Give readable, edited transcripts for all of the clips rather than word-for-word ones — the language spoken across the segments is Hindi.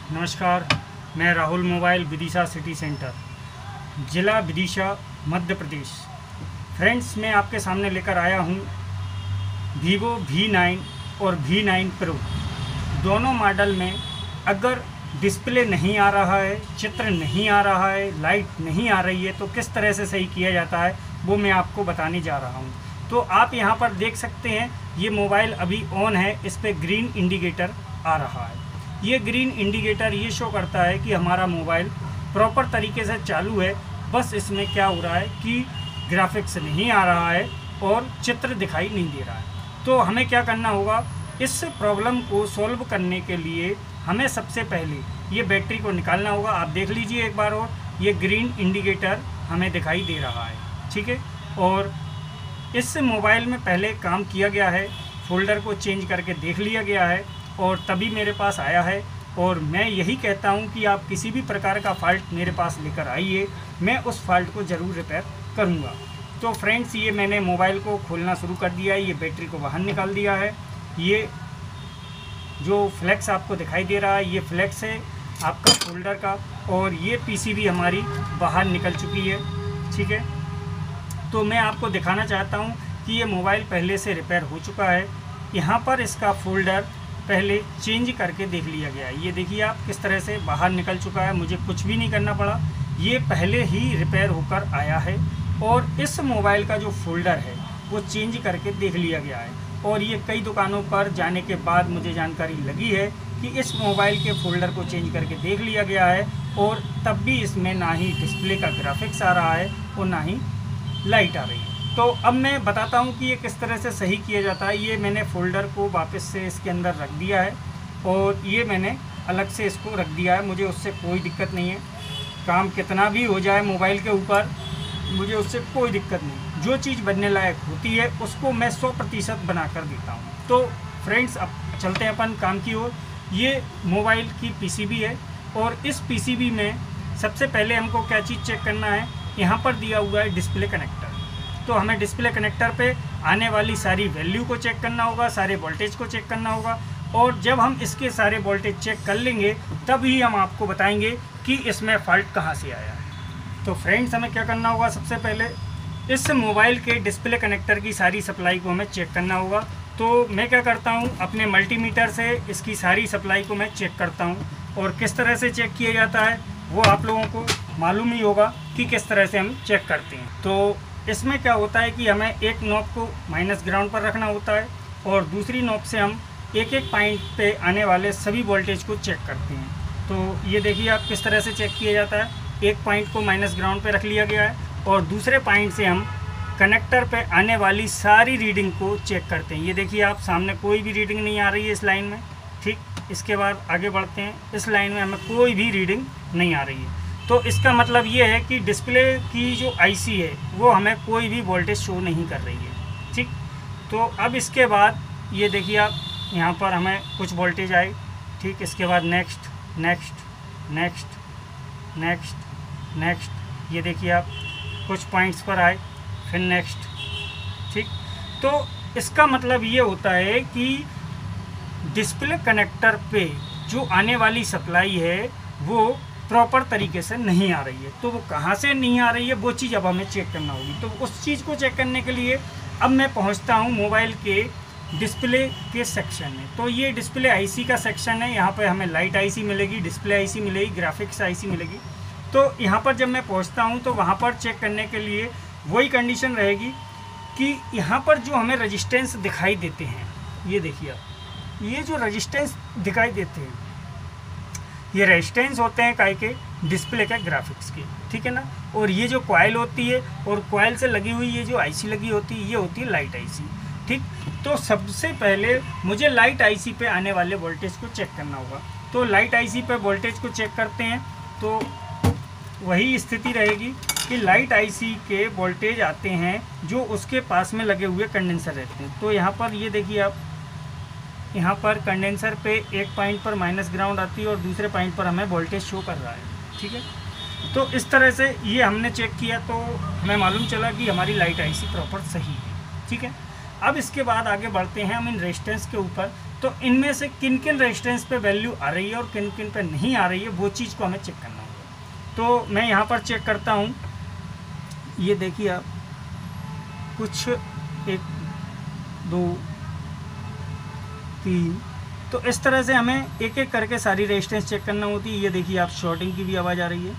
नमस्कार, मैं Rahul mobile Vidisha city centre, ज़िला विदिशा, मध्य प्रदेश। फ्रेंड्स, मैं आपके सामने लेकर आया हूँ वीवो V9 और V9 प्रो दोनों मॉडल में अगर डिस्प्ले नहीं आ रहा है, चित्र नहीं आ रहा है, लाइट नहीं आ रही है तो किस तरह से सही किया जाता है वो मैं आपको बताने जा रहा हूँ। तो आप यहाँ पर देख सकते हैं ये मोबाइल अभी ऑन है, इस पर ग्रीन इंडिकेटर आ रहा है। ये ग्रीन इंडिकेटर ये शो करता है कि हमारा मोबाइल प्रॉपर तरीके से चालू है। बस इसमें क्या हो रहा है कि ग्राफिक्स नहीं आ रहा है और चित्र दिखाई नहीं दे रहा है। तो हमें क्या करना होगा, इस प्रॉब्लम को सॉल्व करने के लिए हमें सबसे पहले ये बैटरी को निकालना होगा। आप देख लीजिए एक बार और, ये ग्रीन इंडिकेटर हमें दिखाई दे रहा है, ठीक है। और इस मोबाइल में पहले काम किया गया है, फोल्डर को चेंज करके देख लिया गया है और तभी मेरे पास आया है। और मैं यही कहता हूं कि आप किसी भी प्रकार का फ़ॉल्ट मेरे पास लेकर आइए, मैं उस फॉल्ट को ज़रूर रिपेयर करूंगा। तो फ्रेंड्स, ये मैंने मोबाइल को खोलना शुरू कर दिया है, ये बैटरी को बाहर निकाल दिया है। ये जो फ्लैक्स आपको दिखाई दे रहा है ये फ्लैक्स है आपका फोल्डर का, और ये पीसीबी हमारी बाहर निकल चुकी है, ठीक है। तो मैं आपको दिखाना चाहता हूँ कि ये मोबाइल पहले से रिपेयर हो चुका है। यहाँ पर इसका फोल्डर पहले चेंज करके देख लिया गया है। ये देखिए आप किस तरह से बाहर निकल चुका है, मुझे कुछ भी नहीं करना पड़ा, ये पहले ही रिपेयर होकर आया है। और इस मोबाइल का जो फोल्डर है वो चेंज करके देख लिया गया है। और ये कई दुकानों पर जाने के बाद मुझे जानकारी लगी है कि इस मोबाइल के फोल्डर को चेंज करके देख लिया गया है और तब भी इसमें ना ही डिस्प्ले का ग्राफिक्स आ रहा है और ना ही लाइट आ रही है। तो अब मैं बताता हूँ कि ये किस तरह से सही किया जाता है। ये मैंने फ़ोल्डर को वापस से इसके अंदर रख दिया है और ये मैंने अलग से इसको रख दिया है, मुझे उससे कोई दिक्कत नहीं है। काम कितना भी हो जाए मोबाइल के ऊपर, मुझे उससे कोई दिक्कत नहीं। जो चीज़ बनने लायक होती है उसको मैं 100% बना कर देता हूँ। तो फ्रेंड्स, अब चलते हैं अपन काम की ओर। ये मोबाइल की पीसीबी है और इस पीसीबी में सबसे पहले हमको क्या चीज़ चेक करना है, यहाँ पर दिया हुआ है डिस्प्ले कनेक्टर। तो हमें डिस्प्ले कनेक्टर पे आने वाली सारी वैल्यू को चेक करना होगा, सारे वोल्टेज को चेक करना होगा। और जब हम इसके सारे वोल्टेज चेक कर लेंगे तभी हम आपको बताएंगे कि इसमें फ़ॉल्ट कहाँ से आया है। तो फ्रेंड्स, हमें क्या करना होगा, सबसे पहले इस मोबाइल के डिस्प्ले कनेक्टर की सारी सप्लाई को हमें चेक करना होगा। तो मैं क्या करता हूँ, अपने मल्टीमीटर से इसकी सारी सप्लाई को मैं चेक करता हूँ। और किस तरह से चेक किया जाता है वो आप लोगों को मालूम ही होगा कि किस तरह से हम चेक करते हैं। तो इसमें क्या होता है कि हमें एक नॉब को माइनस ग्राउंड पर रखना होता है और दूसरी नॉब से हम एक एक पॉइंट पे आने वाले सभी वोल्टेज को चेक करते हैं। तो ये देखिए आप किस तरह से चेक किया जाता है। एक पॉइंट को माइनस ग्राउंड पे रख लिया गया है और दूसरे पॉइंट से हम कनेक्टर पे आने वाली सारी रीडिंग को चेक करते हैं। ये देखिए आप, सामने कोई भी रीडिंग नहीं आ रही है इस लाइन में, ठीक। इसके बाद आगे बढ़ते हैं, इस लाइन में हमें कोई भी रीडिंग नहीं आ रही है। तो इसका मतलब ये है कि डिस्प्ले की जो आईसी है वो हमें कोई भी वोल्टेज शो नहीं कर रही है, ठीक। तो अब इसके बाद ये देखिए आप, यहाँ पर हमें कुछ वोल्टेज आए, ठीक। इसके बाद next next next next next, ये देखिए आप कुछ पॉइंट्स पर आए, फिर नेक्स्ट, ठीक। तो इसका मतलब ये होता है कि डिस्प्ले कनेक्टर पे जो आने वाली सप्लाई है वो प्रॉपर तरीके से नहीं आ रही है। तो वो कहाँ से नहीं आ रही है वो चीज़ अब हमें चेक करना होगी। तो उस चीज़ को चेक करने के लिए अब मैं पहुँचता हूँ मोबाइल के डिस्प्ले के सेक्शन में। तो ये डिस्प्ले आईसी का सेक्शन है, यहाँ पे हमें लाइट आईसी मिलेगी, डिस्प्ले आईसी मिलेगी, ग्राफिक्स आईसी मिलेगी। तो यहाँ पर जब मैं पहुँचता हूँ तो वहाँ पर चेक करने के लिए वही कंडीशन रहेगी कि यहाँ पर जो हमें रजिस्टेंस दिखाई देते हैं, ये देखिए आप, ये जो रजिस्टेंस दिखाई देते हैं ये रेजिस्टेंस होते हैं काहे के, डिस्प्ले के ग्राफिक्स के, ठीक है ना। और ये जो कॉइल होती है और कॉइल से लगी हुई ये जो आईसी लगी होती है ये होती है लाइट आईसी, ठीक। तो सबसे पहले मुझे लाइट आईसी पे आने वाले वोल्टेज को चेक करना होगा। तो लाइट आईसी पे वोल्टेज को चेक करते हैं तो वही स्थिति रहेगी कि लाइट आईसी के वोल्टेज आते हैं जो उसके पास में लगे हुए कंडेंसर रहते हैं। तो यहाँ पर ये देखिए आप, यहाँ पर कंडेंसर पे एक पॉइंट पर माइनस ग्राउंड आती है और दूसरे पॉइंट पर हमें वोल्टेज शो कर रहा है, ठीक है। तो इस तरह से ये हमने चेक किया तो हमें मालूम चला कि हमारी लाइट आईसी प्रॉपर सही है, ठीक है। अब इसके बाद आगे बढ़ते हैं हम इन रेजिस्टेंस के ऊपर तो इनमें से किन किन रेजिस्टेंस पे वैल्यू आ रही है और किन किन पे नहीं आ रही है, वो चीज़ को हमें चेक करना होगा। तो मैं यहाँ पर चेक करता हूँ, ये देखिए आप, कुछ 1 2 3, तो इस तरह से हमें एक एक करके सारी रेजिस्टेंस चेक करना होती है। ये देखिए आप, शॉर्टिंग की भी आवाज़ आ रही है,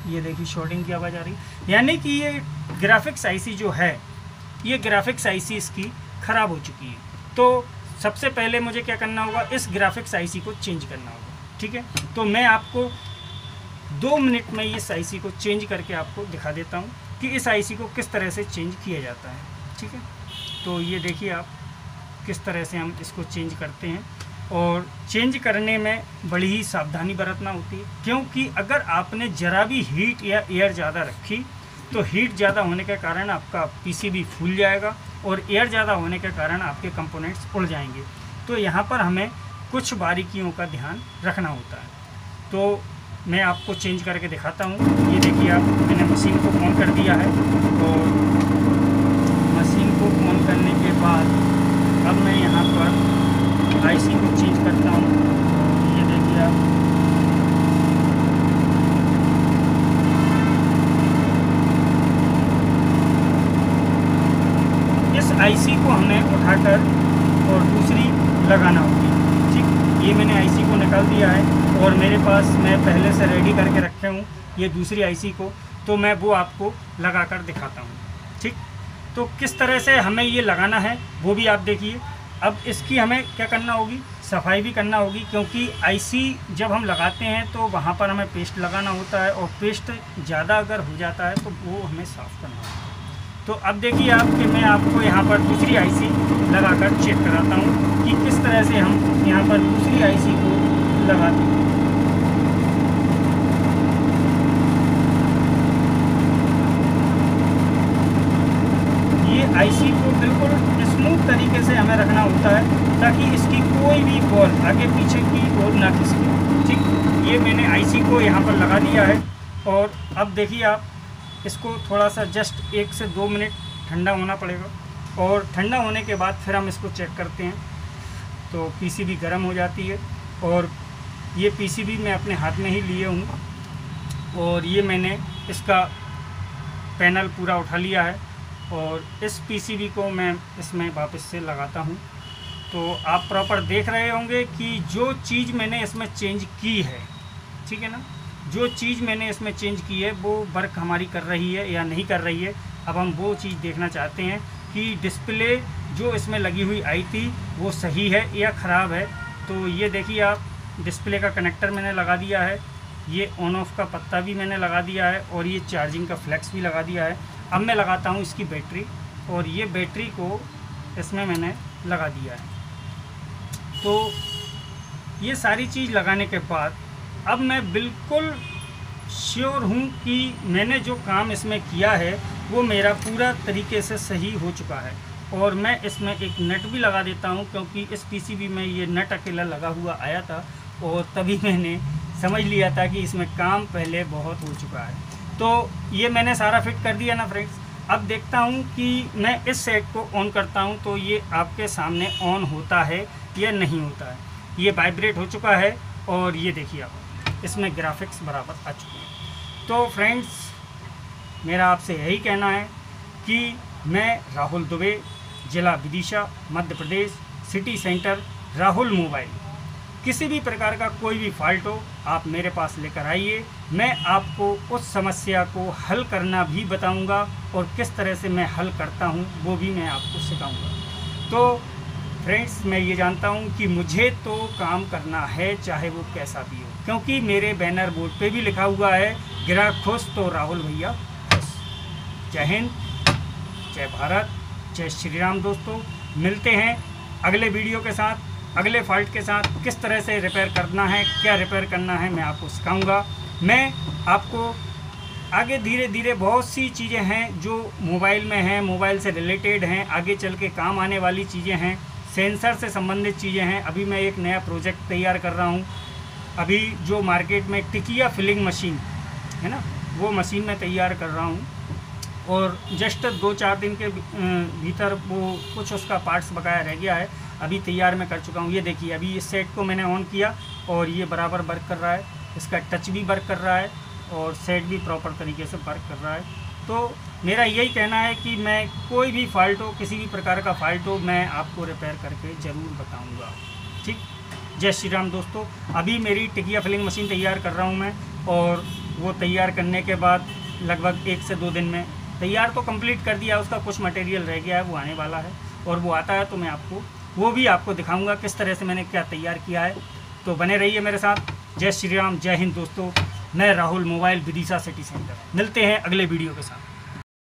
ये देखिए शॉर्टिंग की आवाज़ आ रही है, यानी कि ये ग्राफिक्स आईसी जो है, ये ग्राफिक्स आईसी इसकी ख़राब हो चुकी है। तो सबसे पहले मुझे क्या करना होगा, इस ग्राफिक्स आईसी को चेंज करना होगा। ठीक है, तो मैं आपको 2 मिनट में इस आईसी को चेंज करके आपको दिखा देता हूँ कि इस आईसी को किस तरह से चेंज किया जाता है। ठीक है, तो ये देखिए आप, किस तरह से हम इसको चेंज करते हैं। और चेंज करने में बड़ी ही सावधानी बरतना होती है, क्योंकि अगर आपने ज़रा भी हीट या एयर ज़्यादा रखी तो हीट ज़्यादा होने के कारण आपका पीसीबी फूल जाएगा और एयर ज़्यादा होने के कारण आपके कंपोनेंट्स उड़ जाएंगे। तो यहाँ पर हमें कुछ बारीकियों का ध्यान रखना होता है। तो मैं आपको चेंज करके दिखाता हूँ। ये देखिए आप, मैंने मशीन को ऑन कर दिया है और मशीन को ऑन करने के बाद अब मैं यहाँ पर आईसी को चेंज करता हूँ। ये देखिए आप, इस आईसी को हमें उठाकर और दूसरी लगाना होगी। ठीक, ये मैंने आईसी को निकाल दिया है और मेरे पास मैं पहले से रेडी करके रखे हूँ ये दूसरी आईसी को, तो मैं वो आपको लगाकर दिखाता हूँ। ठीक, तो किस तरह से हमें ये लगाना है वो भी आप देखिए। अब इसकी हमें क्या करना होगी, सफाई भी करना होगी, क्योंकि आईसी जब हम लगाते हैं तो वहाँ पर हमें पेस्ट लगाना होता है और पेस्ट ज़्यादा अगर हो जाता है तो वो हमें साफ़ करना होगा। तो अब देखिए आप कि मैं आपको यहाँ पर दूसरी आईसी लगाकर चेक कराता हूँ कि किस तरह से हम यहाँ पर दूसरी आईसी को लगाते हैं। ये आईसी को बिल्कुल स्मूथ तरीके से हमें रखना होता है ताकि इसकी कोई भी बॉल आगे पीछे की ओर ना खिसके। ठीक, ये मैंने आईसी को यहाँ पर लगा दिया है और अब देखिए आप, इसको थोड़ा सा जस्ट 1 से 2 मिनट ठंडा होना पड़ेगा और ठंडा होने के बाद फिर हम इसको चेक करते हैं। तो पीसीबी गर्म हो जाती है और ये पीसीबी मैं अपने हाथ में ही लिए हूँ और ये मैंने इसका पैनल पूरा उठा लिया है और इस पीसीबी को मैं इसमें वापस से लगाता हूँ। तो आप प्रॉपर देख रहे होंगे कि जो चीज़ मैंने इसमें चेंज की है, ठीक है ना, जो चीज़ मैंने इसमें चेंज की है वो वर्क हमारी कर रही है या नहीं कर रही है। अब हम वो चीज़ देखना चाहते हैं कि डिस्प्ले जो इसमें लगी हुई आई थी वो सही है या ख़राब है। तो ये देखिए आप, डिस्प्ले का कनेक्टर मैंने लगा दिया है, ये ऑन ऑफ का पत्ता भी मैंने लगा दिया है और ये चार्जिंग का फ्लैक्स भी लगा दिया है। अब मैं लगाता हूँ इसकी बैटरी और ये बैटरी को इसमें मैंने लगा दिया है। तो ये सारी चीज़ लगाने के बाद अब मैं बिल्कुल श्योर हूँ कि मैंने जो काम इसमें किया है वो मेरा पूरा तरीके से सही हो चुका है। और मैं इसमें एक नट भी लगा देता हूँ, क्योंकि इस पीसीबी में ये नट अकेला लगा हुआ आया था और तभी मैंने समझ लिया था कि इसमें काम पहले बहुत हो चुका है। तो ये मैंने सारा फिट कर दिया ना फ्रेंड्स। अब देखता हूँ कि मैं इस सेट को ऑन करता हूँ तो ये आपके सामने ऑन होता है या नहीं होता है। ये वाइब्रेट हो चुका है और ये देखिए आप, इसमें ग्राफिक्स बराबर आ चुके हैं। तो फ्रेंड्स, मेरा आपसे यही कहना है कि मैं राहुल दुबे, ज़िला Vidisha, Madhya Pradesh, city centre, Rahul mobile, किसी भी प्रकार का कोई भी फॉल्ट हो आप मेरे पास लेकर आइए। मैं आपको उस समस्या को हल करना भी बताऊंगा और किस तरह से मैं हल करता हूं वो भी मैं आपको सिखाऊंगा। तो फ्रेंड्स, मैं ये जानता हूं कि मुझे तो काम करना है चाहे वो कैसा भी हो, क्योंकि मेरे बैनर बोर्ड पे भी लिखा हुआ है ग्राहक खुश तो राहुल भैया खुश। जय हिंद, जय भारत, जय श्री राम। दोस्तों, मिलते हैं अगले वीडियो के साथ, अगले फॉल्ट के साथ। किस तरह से रिपेयर करना है, क्या रिपेयर करना है, मैं आपको सिखाऊंगा। मैं आपको आगे धीरे धीरे बहुत सी चीज़ें हैं जो मोबाइल में हैं, मोबाइल से रिलेटेड हैं, आगे चल के काम आने वाली चीज़ें हैं, सेंसर से संबंधित चीज़ें हैं। अभी मैं एक नया प्रोजेक्ट तैयार कर रहा हूँ। अभी जो मार्केट में टिकिया फिलिंग मशीन है ना, वो मशीन मैं तैयार कर रहा हूँ और जस्ट 2-4 दिन के भीतर वो कुछ उसका पार्ट्स बकाया रह गया है। अभी तैयार मैं कर चुका हूँ। ये देखिए अभी इस सेट को मैंने ऑन किया और ये बराबर वर्क कर रहा है, इसका टच भी वर्क कर रहा है और सेट भी प्रॉपर तरीके से वर्क कर रहा है। तो मेरा यही कहना है कि मैं कोई भी फॉल्ट हो, किसी भी प्रकार का फॉल्ट हो, मैं आपको रिपेयर करके ज़रूर बताऊँगा। ठीक, जय श्री राम दोस्तों। अभी मेरी टिकिया फिलिंग मशीन तैयार कर रहा हूँ मैं, और वो तैयार करने के बाद लगभग 1 से 2 दिन में तैयार तो कंप्लीट कर दिया, उसका कुछ मटेरियल रह गया है, वो आने वाला है और वो आता है तो मैं आपको वो भी आपको दिखाऊंगा किस तरह से मैंने क्या तैयार किया है। तो बने रहिए मेरे साथ। जय श्री राम, जय हिंद दोस्तों। मैं Rahul, mobile Vidisha city centre. मिलते हैं अगले वीडियो के साथ।